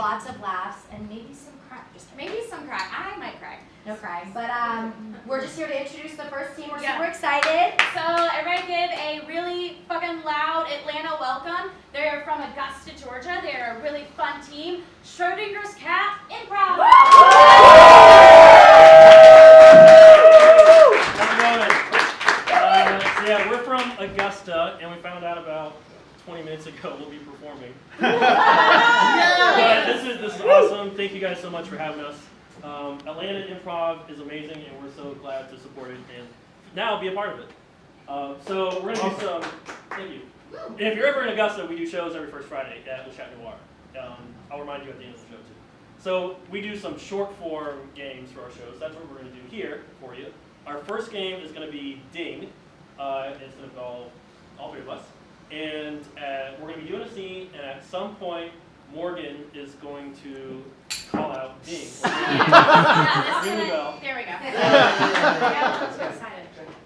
lots of laughs, and maybe some crying. Maybe some crying. I might cry. No crying. But we're just here to introduce the first team. We're super excited. So everybody give a really fucking loud Atlanta welcome. They're from Augusta, Georgia. They're a really fun team. Schrodinger's Cat Improv. Yeah, we're from Augusta, and we found out about 20 minutes ago we'll be performing. But this is awesome. Thank you guys so much for having us. Atlanta Improv is amazing, and we're so glad to support it and now be a part of it. So we're going to do some, thank you. If you're ever in Augusta, we do shows every first Friday at Le Chat Noir. I'll remind you at the end of the show too. So we do some short form games for our shows. That's what we're going to do here for you. Our first game is going to be Ding. It's going to involve all three of us. And we're going to be doing a scene, and at some point, Morgan is going to call out Ding. Ring the bell. There we go.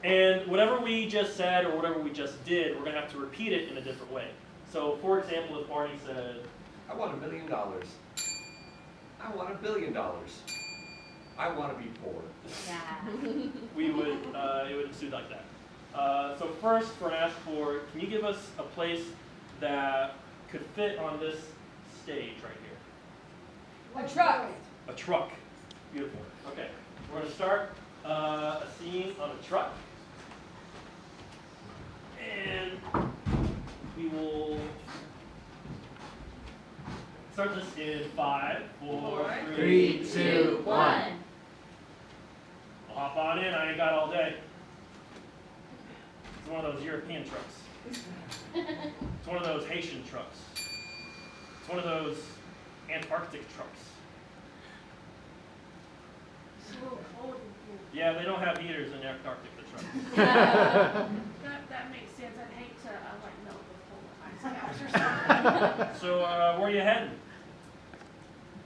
And whatever we just said or whatever we just did, we're going to have to repeat it in a different way. So, for example, if Barney said, I want $1 million. I want $1 billion. I want to be poor. Yeah. we would, it would ensue like that. So first, we're going to ask for, can you give us a place that could fit on this stage right here? A truck. A truck. Beautiful. Okay. We're going to start a scene on a truck. And we will start this in 5, 4, 3, 2, 1. I'll hop on in. I ain't got all day. It's one of those European trucks. It's one of those Haitian trucks. It's one of those Antarctic trucks. Yeah, they don't have heaters in Antarctic, the trucks. That makes sense. I'd hate to melt with whole ice caps or something. So where are you heading?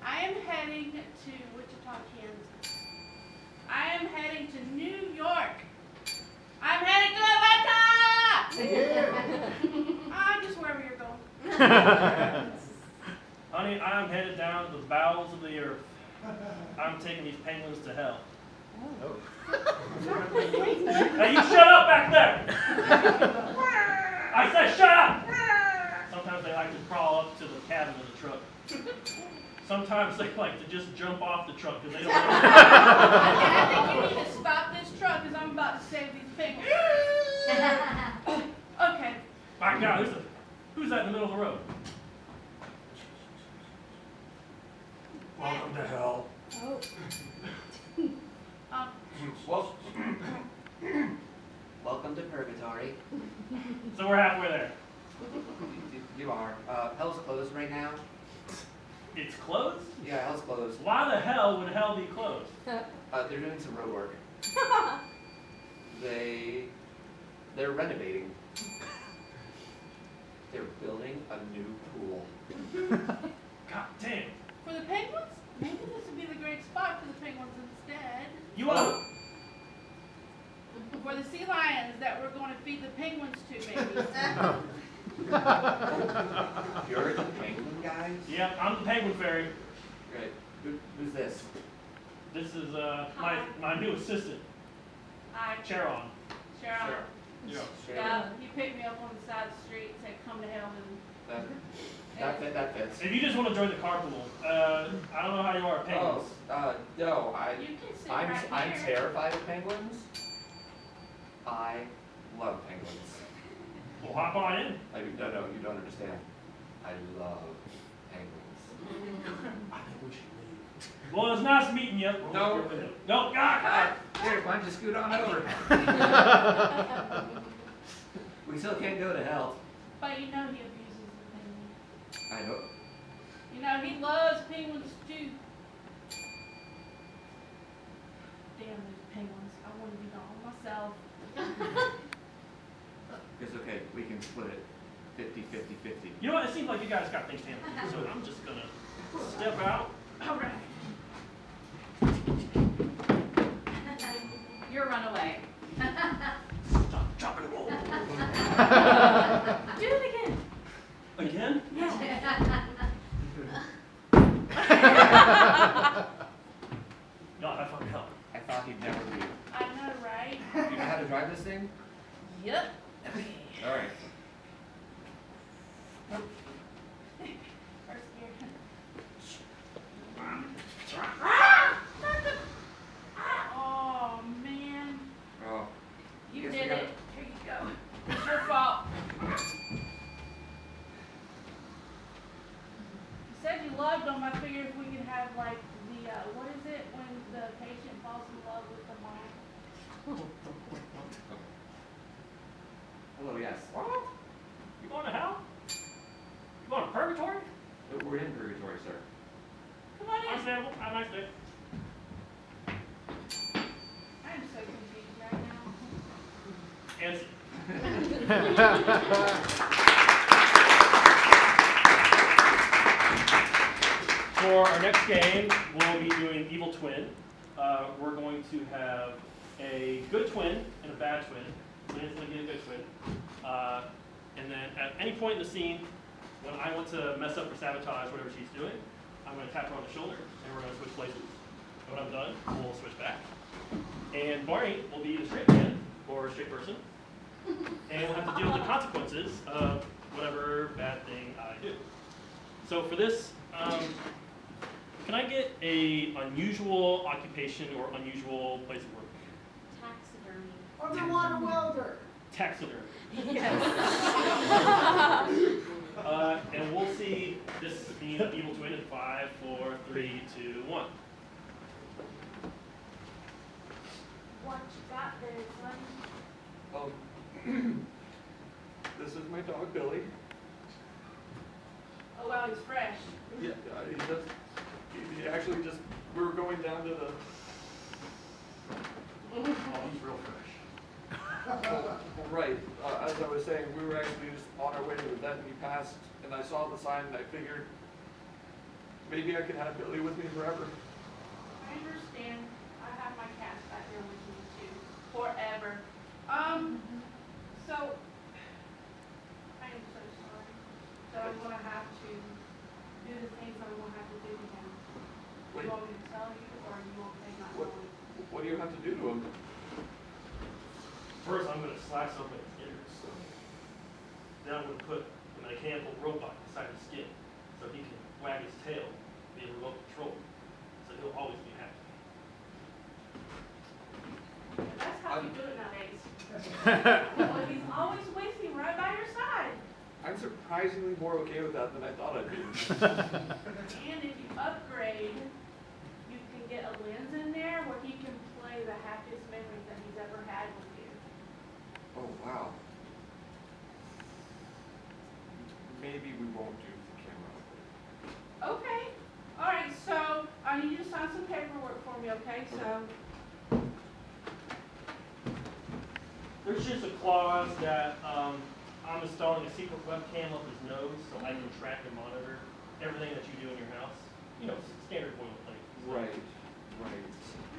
I am heading to Wichita, Kansas. I am heading to New York. I'm heading to Atlanta! Just wherever you're going. Honey, I'm headed down to the bowels of the earth. I'm taking these penguins to hell. Oh. Hey, you shut up back there! I said shut up! Sometimes they like to crawl up to the cabin of the truck. Sometimes they like to just jump off the truck because they don't know. I think you need to stop this truck because I'm about to save these penguins. Okay. My God, who's that in the middle of the road? Welcome to hell. Well, welcome to Purgatory. So we're halfway there. You are. Hell's closed right now. It's closed? Yeah, hell's closed. Why the hell would hell be closed? They're doing some road work. They're renovating. They're building a new pool. God damn. For the penguins? Maybe this would be the great spot for the penguins instead. You want For the sea lions that we're going to feed the penguins to, maybe. You're the penguin guys? Yeah, I'm the penguin fairy. Great. Who's this? This is my new assistant, Hi, Charon. Sharon. Yeah. Yeah, he picked me up on the side of the street and said, come to hell. And That fits. If you just want to join the carpool, I don't know how you are at penguins. No, you can sit I'm right here. terrified of penguins. I love penguins. Well, hop on in. No, you don't understand. I love penguins. I think we should leave. Well, it's nice meeting you. No. No, God. Here, why don't you scoot on over? We still can't go to hell. But you know he abuses the penguins. I know. You know, he loves penguins too. Damn those penguins. I want to be gone myself. It's okay. We can split it 50-50-50. You know what? It seems like you guys got things handled. So I'm just going to step out. All right. You're a runaway. Stop, drop it, roll. Do it again. Again? Yeah. loved them, I figured if we could have like the, what is it when the patient falls in love with the mom? Hello, yes. You going to hell? You going to purgatory? We're in purgatory, sir. Come on in. Understandable. Have a nice day. I'm so confused right now. Answer. For our next game, we'll be doing Evil Twin. We're going to have a good twin and a bad twin. Lynn's going to get a good twin. And then at any point in the scene, when I want to mess up or sabotage whatever she's doing, I'm going to tap her on the shoulder and we're going to switch places. And when I'm done, we'll switch back. And Barney will be the straight man or straight person. And we'll have to deal with the consequences of whatever bad thing I do. So for this, can I get a unusual occupation or unusual place of work? Taxidermy. Underwater welder. Taxidermy. Yes. And we'll see this being an evil twin in 5, 4, 3, 2, 1. What you got there, son? Oh, this is my dog, Billy. Oh wow, he's fresh. Yeah, he actually just, we were going down to the, Oh, he's real fresh. right, as I was saying, we were actually just on our way to the vet and he passed, and I saw the sign and I figured maybe I could have Billy with me forever. I understand. I have my cats back here with me too. Forever. So, I am so sorry. So I'm gonna have to do the things I'm gonna have to do to him. Do Wait. you want me to tell you, or you want me not What? knowing? What do you have to do to him? First, I'm going to slice open his ears. Then I'm going to put a mechanical robot inside his skin so he can wag his tail via remote control. So he'll always be happy. That's how you do it nowadays. Well, he's always with you, right by your side. I'm surprisingly more okay with that than I thought I'd be. And if you upgrade, you can get a lens in there where he can play the happiest memories that he's ever had with you. Oh, wow. Maybe we won't do the camera. Okay. All right. So I need you to sign some paperwork for me. Okay. So There's just a clause that I'm installing a secret webcam up his nose so I can track and monitor everything that you do in your house. You know, standard boilerplate. Right.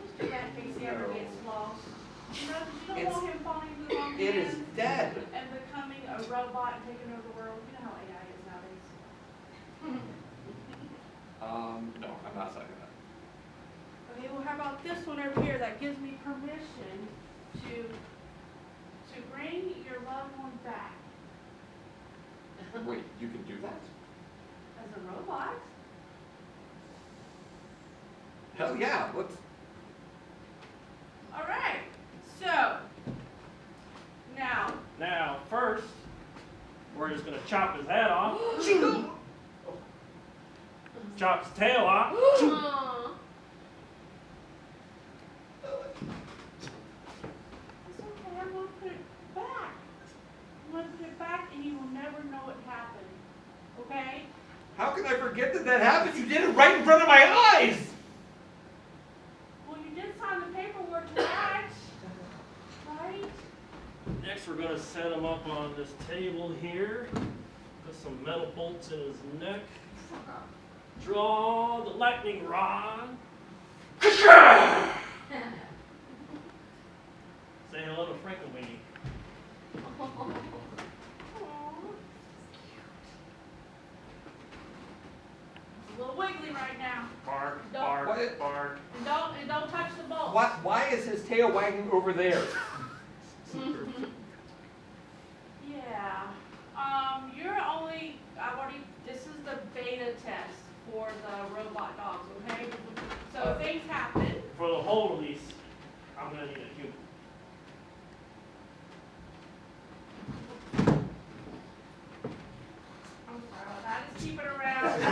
just do that in case he ever No. gets lost. You know, 'cause you don't It's- want him falling into the wrong It is hands dead. and becoming a robot and taking over the world. You know how AI is nowadays. No, I'm not signing that. Okay, well, how about this one over here that gives me permission to bring your loved one back Wait, you can do that? as a robot? Hell yeah, let's. All right, so now, Now, first, we're just going to chop his head off. Chop his tail off. Aw. it's okay, I'm gonna put it back. I'm gonna put it back and you will never know it happened, okay? How can I forget that happened? You did it right in front of my eyes! Well, you did sign the paperwork to match, right? Next, we're going to set him up on this table here. Put some metal bolts in his neck. Draw the lightning rod. Say hello to Frankenweenie. Aw. It's a little wiggly right now. Bark, Don't- bark, What? bark. And don't touch the bolts. Why is his tail wagging over there? Yeah. This is the beta test for the robot dogs, okay? So things happen. For the whole release, I'm going to need a human. I'm sorry about that. Just keep it around.